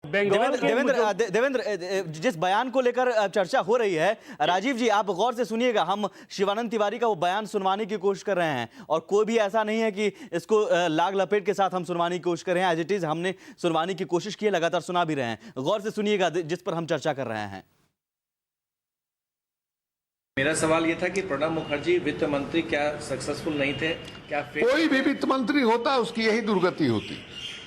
देवेंद्र, जिस बयान को लेकर चर्चा हो रही है, राजीव जी आप गौर से सुनिएगा। हम शिवानंद तिवारी का वो बयान सुनवाने की कोशिश कर रहे हैं और कोई भी ऐसा नहीं है कि इसको लाग लपेट के साथ हम सुनवाने की कोशिश कर रहे हैं। एज इट इज हमने सुनवाने की कोशिश की है, लगातार सुना भी रहे हैं। गौर से सुनिएगा जिस पर हम चर्चा कर रहे हैं। मेरा सवाल ये था कि प्रणब मुखर्जी वित्त मंत्री क्या सक्सेसफुल नहीं थे? क्या कोई भी वित्त मंत्री होता उसकी यही दुर्गति होती।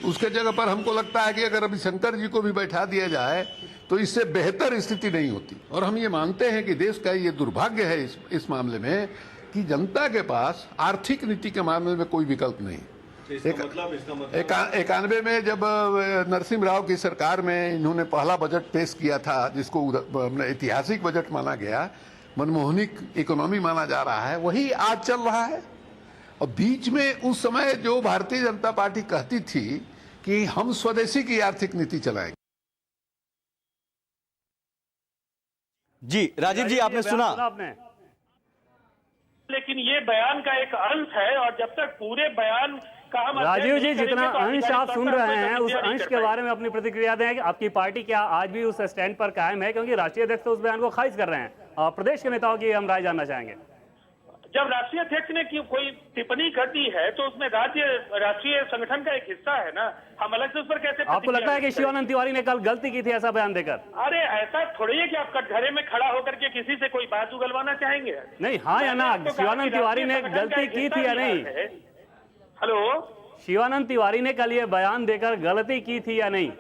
उसके जगह पर हमको लगता है कि अगर अभी शंकर जी को भी बैठा दिया जाए तो इससे बेहतर स्थिति नहीं होती। और हम ये मानते हैं कि देश का ये दुर्भाग्य है इस मामले में कि जनता के पास आर्थिक नीति के मामले में कोई विकल्प नहीं। इसका मतलब 91 में जब नरसिम्हा राव की सरकार में इन्होंने पहला बजट पेश किया था, जिसको ऐतिहासिक बजट माना गया, मनमोहनिक इकोनॉमी माना जा रहा है, वही आज चल रहा है। और बीच में उस समय जो भारतीय जनता पार्टी कहती थी कि हम स्वदेशी की आर्थिक नीति चलाएंगे। जी राजीव जी आपने सुना, लेकिन ये बयान का एक अंश है और जब तक पूरे बयान का हम राजीव जी जितना अंश आप सुन रहे हैं उस अंश के बारे में अपनी प्रतिक्रिया दें कि आपकी पार्टी क्या आज भी उस स्टैंड पर कायम है, क्योंकि राष्ट्रीय अध्यक्ष तो उस बयान को खारिज कर रहे हैं और प्रदेश के नेताओं की हम राय जानना चाहेंगे। जब राष्ट्रीय अध्यक्ष ने कोई टिप्पणी कर दी है तो उसमें राष्ट्रीय संगठन का एक हिस्सा है ना, हम अलग से उस पर कैसे? आपको लगता है कि शिवानंद तिवारी ने कल गलती की थी ऐसा बयान देकर? अरे ऐसा थोड़ी है कि आप कटघरे में खड़ा होकर के किसी से कोई बात उगलवाना चाहेंगे? नहीं, हाँ या ना, शिवानंद तिवारी ने गलती की थी या नहीं? हेलो, शिवानंद तिवारी ने कल ये बयान देकर गलती की थी या नहीं?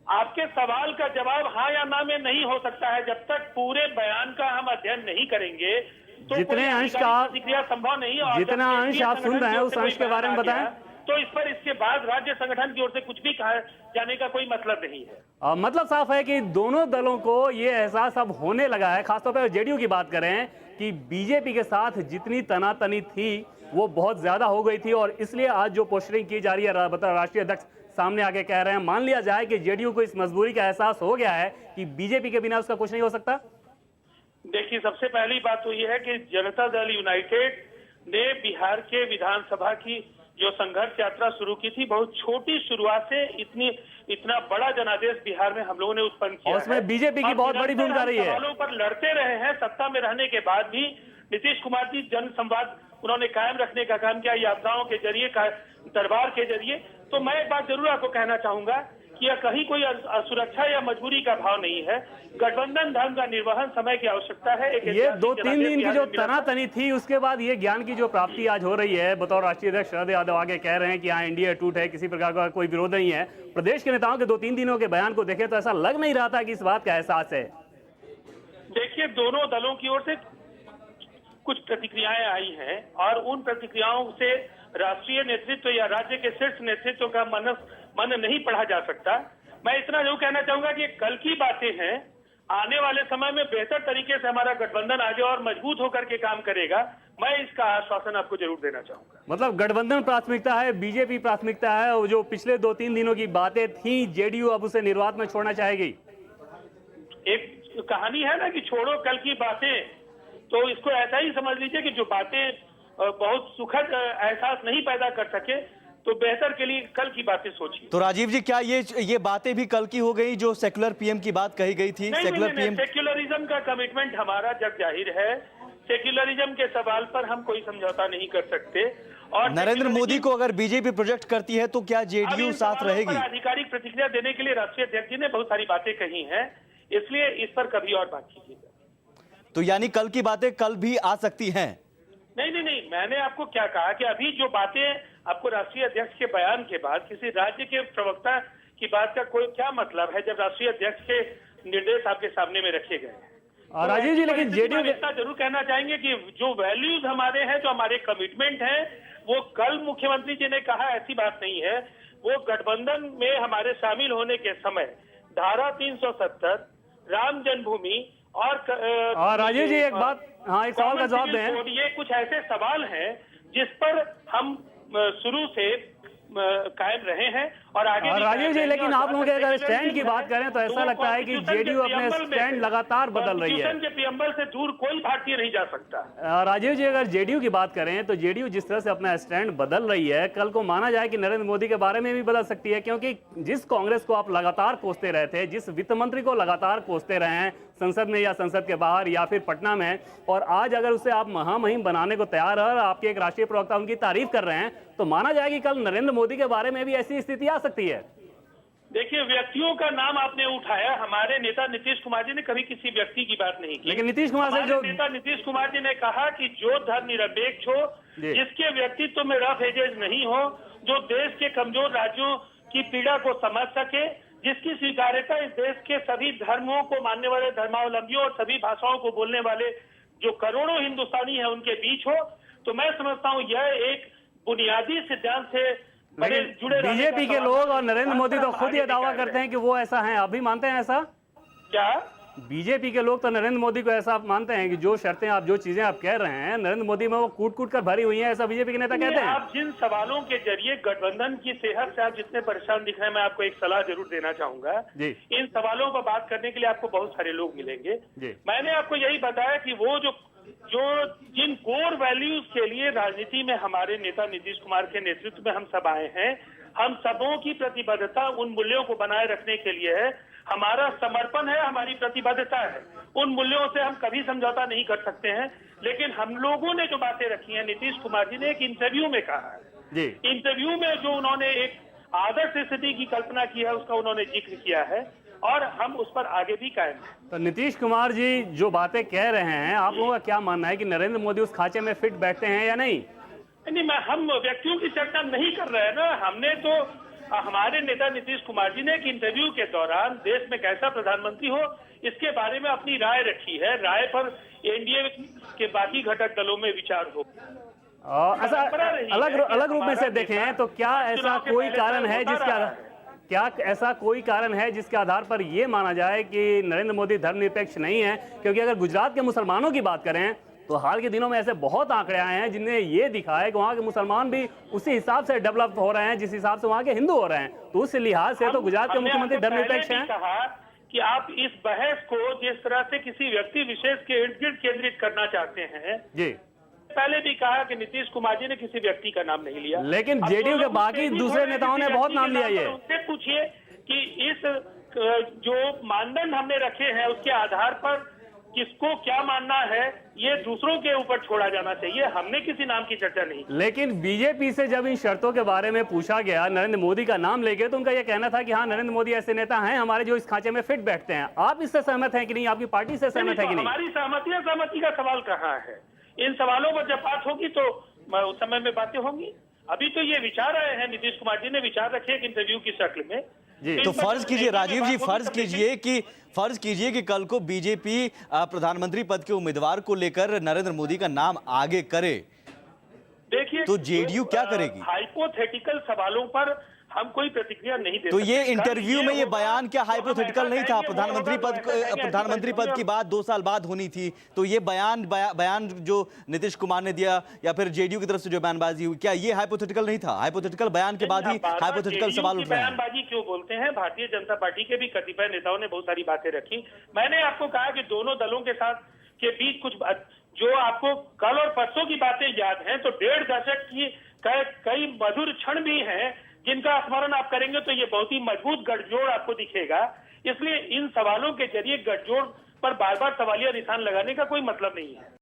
आपके सवाल का जवाब हाँ या ना में नहीं हो सकता है जब तक पूरे बयान का हम अध्ययन नहीं करेंगे। तो जितने अंश का प्रतिक्रिया संभव नहीं है। जितना अंश आप सुन रहे हैं उस अंश के बारे में बताएं। तो इस पर इसके बाद राज्य संगठन की ओर से कुछ भी कहा जाने का कोई मतलब नहीं है। मतलब साफ है कि दोनों दलों को ये एहसास अब होने लगा है, खासतौर पर जेडीयू की बात करें, कि बीजेपी के साथ जितनी तनातनी थी वो बहुत ज्यादा हो गई थी और इसलिए आज जो पोस्टरिंग की जा रही है राष्ट्रीय अध्यक्ष सामने आके कह रहे हैं। मान लिया जाए कि जेडीयू को इस मजबूरी का एहसास हो गया है कि बीजेपी के बिना उसका कुछ नहीं हो सकता। देखिए, सबसे पहली बात तो यह है कि जनता दल यूनाइटेड ने बिहार के विधानसभा की जो संघर्ष यात्रा शुरू की थी, बहुत छोटी शुरुआत से इतना बड़ा जनादेश बिहार में हम लोगों ने उत्पन्न किया है। उसमें बीजेपी की बहुत बड़ी भूमिका रही है। सवालों पर लड़ते रहे हैं। सत्ता में रहने के बाद भी नीतीश कुमार जी जन संवाद उन्होंने कायम रखने का काम किया, यात्राओं के जरिए, दरबार के जरिए। तो मैं एक बात जरूर आपको कहना चाहूंगा कि यह कहीं कोई असुरक्षा या मजबूरी का भाव नहीं है। गठबंधन धर्म का निर्वहन समय की आवश्यकता है। ये 2-3 दिन की जो तनातनी थी उसके बाद ये ज्ञान की जो प्राप्ति आज हो रही है, बतौर राष्ट्रीय अध्यक्ष शरद यादव आगे कह रहे हैं कि हाँ एनडीए टूट है, किसी प्रकार का कोई विरोध नहीं है। प्रदेश के नेताओं के 2-3 दिनों के बयान को देखें तो ऐसा लग नहीं रहा था कि इस बात का एहसास है। देखिए, दोनों दलों की ओर से कुछ प्रतिक्रियाएं आई हैं और उन प्रतिक्रियाओं से राष्ट्रीय नेतृत्व या राज्य के शीर्ष नेतृत्व का मन नहीं पढ़ा जा सकता। मैं इतना जरूर कहना चाहूंगा कि कल की बातें हैं, आने वाले समय में बेहतर तरीके से हमारा गठबंधन आगे और मजबूत होकर के काम करेगा। मैं इसका आश्वासन आपको जरूर देना चाहूंगा। मतलब गठबंधन प्राथमिकता है, बीजेपी प्राथमिकता है, और जो पिछले 2-3 दिनों की बातें थी जेडीयू अब उसे निर्वात में छोड़ना चाहेगी। एक कहानी है ना कि छोड़ो कल की बातें, तो इसको ऐसा ही समझ लीजिए कि जो बातें बहुत सुखद एहसास नहीं पैदा कर सके तो बेहतर के लिए कल की बातें सोचिए। तो राजीव जी क्या ये बातें भी कल की हो गई जो सेक्युलर पीएम की बात कही गई थी? सेक्युलरिज्म का कमिटमेंट हमारा जग जाहिर है। सेक्युलरिज्म के सवाल पर हम कोई समझौता नहीं कर सकते। और नरेंद्र मोदी को अगर बीजेपी प्रोजेक्ट करती है तो क्या जेडीयू साथ रहेगी? आधिकारिक प्रतिक्रिया देने के लिए राष्ट्रीय अध्यक्ष जी ने बहुत सारी बातें कही हैं, इसलिए इस पर कभी और बात कीजिएगा। तो यानी कल की बातें कल भी आ सकती हैं? नहीं, मैंने आपको क्या कहा कि अभी जो बातें आपको राष्ट्रीय अध्यक्ष के बयान के बाद किसी राज्य के प्रवक्ता की बात का कोई क्या मतलब है जब राष्ट्रीय अध्यक्ष के निर्देश आपके सामने में रखे गए हैं। और राजीव जी, लेकिन जेडीयू इतना जरूर कहना चाहेंगे कि जो वैल्यूज हमारे हैं, जो हमारे कमिटमेंट हैं, वो कल मुख्यमंत्री जी ने कहा ऐसी बात नहीं है। वो गठबंधन में हमारे शामिल होने के समय धारा 370, राम जन्मभूमि और राजीव जी एक बात, हाँ एक सवाल का जवाब दें। ये कुछ ऐसे सवाल हैं जिस पर हम शुरू से कायम रहे हैं और आगे भी राजीव कायम जी, रहेंगे। लेकिन और आप लोगों के जहाँ तक अगर सेक्युलरिज्म स्टैंड की बात है, करें तो ऐसा वो लगता है कि कॉन्स्टिट्यूशन के जेडीयू अपने प्रियम्बल में स्टैंड से- लगातार बदल रही है। कॉन्स्टिट्यूशन के प्रियम्बल से दूर कोई भारतीय नहीं जा सकता। राजीव जी, अगर जेडीयू की बात करें तो जेडीयू जिस तरह से अपना स्टैंड बदल रही है, कल को माना जाए कि नरेंद्र मोदी के बारे में भी बदल सकती है, क्योंकि जिस कांग्रेस को आप लगातार कोसते रहे थे, जिस वित्त मंत्री को लगातार कोसते रहे हैं संसद में या संसद के बाहर या फिर पटना में, और आज अगर उसे आप महामहिम बनाने को तैयार है और आपके एक राष्ट्रीय प्रवक्ता उनकी तारीफ कर रहे हैं, तो माना जाए कि कल नरेंद्र मोदी के बारे में भी ऐसी स्थिति आ सकती है। देखिए, व्यक्तियों का नाम आपने उठाया। हमारे नेता नीतीश कुमार जी ने कभी किसी व्यक्ति की बात नहीं की। लेकिन नीतीश कुमार से हमारे जो नेता नीतीश कुमार जी ने कहा कि जो धर्मनिरपेक्ष हो, जी। जिसके व्यक्तित्व में रफ एजेज नहीं हो, जो देश के कमजोर राज्यों की पीड़ा को समझ सके, जिसकी स्वीकार्यता इस देश के सभी धर्मों को मानने वाले धर्मावलंबियों और सभी भाषाओं को बोलने वाले जो करोड़ों हिंदुस्तानी हैं उनके बीच हो, तो मैं समझता हूं यह एक बुनियादी सिद्धांत से बड़े लेकिन जुड़े रहने का बीजेपी के सवाल लोग है। और नरेंद्र मोदी तो खुद ये आगे दावा निकाल करते रहे हैं कि वो ऐसा है। आप भी मानते हैं ऐसा? क्या? बीजेपी के लोग तो नरेंद्र मोदी को ऐसा मानते हैं कि जो शर्तें आप, जो चीजें आप कह रहे हैं नरेंद्र मोदी में, वो कूट कूट कर भरी हुई हैं, ऐसा बीजेपी के नेता कहते हैं। आप जिन सवालों के जरिए गठबंधन की सेहत से आप जितने परेशान दिख रहे हैं, मैं आपको एक सलाह जरूर देना चाहूंगा। जी। इन सवालों पर बात करने के लिए आपको बहुत सारे लोग मिलेंगे। जी। मैंने आपको यही बताया कि वो जो जिन कोर वैल्यूज के लिए राजनीति में हमारे नेता नीतीश कुमार के नेतृत्व में हम सब आए हैं, हम सबों की प्रतिबद्धता उन मूल्यों को बनाए रखने के लिए है। हमारा समर्पण है, हमारी प्रतिबद्धता है। उन मूल्यों से हम कभी समझौता नहीं कर सकते हैं। लेकिन हम लोगों ने जो बातें रखी हैं, नीतीश कुमार जी ने एक इंटरव्यू में कहा है, जी। इंटरव्यू में जो उन्होंने एक आदर्श स्थिति की कल्पना की है, उसका उन्होंने जिक्र किया है और हम उस पर आगे भी कायम हैं। तो नीतीश कुमार जी जो बातें कह रहे हैं, आप लोगों का क्या मानना है कि नरेंद्र मोदी उस खांचे में फिट बैठते हैं या नहीं? नहीं, हम व्यक्तियों की चर्चा नहीं कर रहे हैं ना। हमने तो हमारे नेता नीतीश कुमार जी ने एक इंटरव्यू के दौरान देश में कैसा प्रधानमंत्री हो इसके बारे में अपनी राय रखी है। राय पर एनडीए के बाकी घटक दलों में विचार हो। ऐसा अलग रूप में से देखें तो क्या ऐसा कोई कारण है जिसके आधार पर यह माना जाए कि नरेंद्र मोदी धर्मनिरपेक्ष नहीं है? क्योंकि अगर गुजरात के मुसलमानों की बात करें तो हाल के दिनों में ऐसे बहुत आंकड़े आए हैं जिनने ये दिखाया है कि वहाँ के मुसलमान भी उसी हिसाब से डेवलप हो रहे हैं जिस हिसाब से वहाँ के हिंदू हो रहे हैं। तो उस लिहाज से तो गुजरात के मुख्यमंत्री धर्मनिरपेक्ष हैं। कहा कि आप इस बहस को जिस तरह से किसी व्यक्ति विशेष के इर्द गिर्द केंद्रित करना चाहते हैं, जी। पहले भी कहा कि नीतीश कुमार जी ने किसी व्यक्ति का नाम नहीं लिया, लेकिन जेडीयू के बाकी दूसरे नेताओं ने बहुत नाम लिया। ये उनसे पूछिए कि इस जो मानदंड हमने रखे हैं उसके आधार पर किसको क्या मानना है, ये दूसरों के ऊपर छोड़ा जाना चाहिए। हमने किसी नाम की चर्चा नहीं। लेकिन बीजेपी से जब इन शर्तों के बारे में पूछा गया नरेंद्र मोदी का नाम लेके, तो उनका यह कहना था कि हाँ, नरेंद्र मोदी ऐसे नेता हैं हमारे जो इस खांचे में फिट बैठते हैं। आप इससे सहमत हैं कि नहीं? आपकी पार्टी से सहमत है कि नहीं? हमारी सहमति का सवाल कहाँ है? इन सवालों पर जब बात होगी तो उस समय में बातें होंगी। अभी तो ये विचार आए हैं, नीतीश कुमार जी ने विचार रखे एक इंटरव्यू की शक्ल में। तो फर्ज कीजिए राजीव जी, फर्ज कीजिए कि कल को बीजेपी प्रधानमंत्री पद के उम्मीदवार को लेकर नरेंद्र मोदी का नाम आगे करे, देखिए तो जेडीयू क्या करेगी? हाइपोथेटिकल सवालों पर हम कोई प्रतिक्रिया नहीं दे तो सकते। ये इंटरव्यू में ये बयान क्या हाइपोथेटिकल नहीं था? प्रधानमंत्री पद की बात 2 साल बाद होनी थी, तो ये बयान जो नीतीश कुमार ने दिया या फिर जेडीयू की तरफ से जो बयानबाजी हुई, क्या ये हाइपोथेटिकल नहीं था? हाइपोथेटिकल बयान के बाद ही हाइपोथेटिकल सवाल उठ रहे हैं। बयानबाजी क्यों बोलते हैं? भारतीय जनता पार्टी के भी कतिपय नेताओं ने बहुत सारी बातें रखी। मैंने आपको कहा कि दोनों दलों के साथ के बीच कुछ जो आपको कल और परसों की बातें याद हैं, तो 1.5 दशक की कई मधुर क्षण भी हैं जिनका स्मरण आप करेंगे तो ये बहुत ही मजबूत गठजोड़ आपको दिखेगा। इसलिए इन सवालों के जरिए गठजोड़ पर बार बार सवालिया निशान लगाने का कोई मतलब नहीं है।